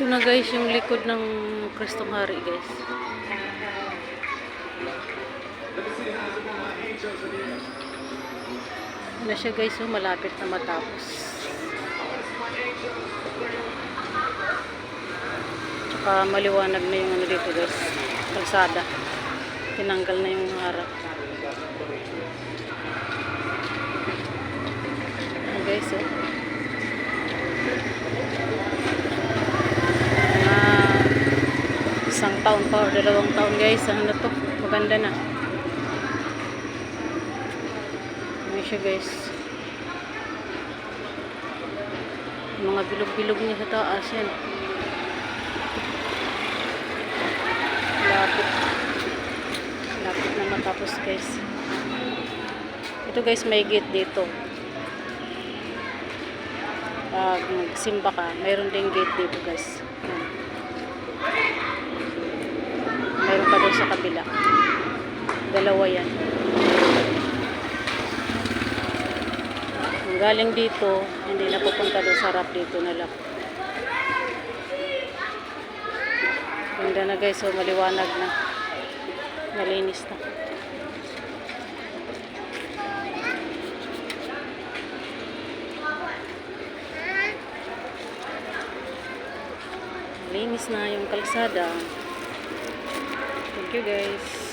Ito na guys yung likod ng Kristong Hari guys. Ano siya guys, so malapit na matapos. Tsaka maliwanag na yung ano dito guys, kalsada. Tinanggal na yung harap. Ano guys oh. Isang taon pa o 2 taon guys, ano to, maganda na. Ano siya guys, yung mga bilog-bilog niya sa taas yan. Lapit na matapos guys. Ito guys, may gate dito. Pag nagsimba ka, mayroon ding gate dito guys. Mayroon pa doon sa kabila. Dalawa yan. Kung galing dito, hindi na pupunta doon sa harap, dito na lang. Ganda na guys, so maliwanag na. Malinis na. Malinis na yung kalsada. Thank you guys.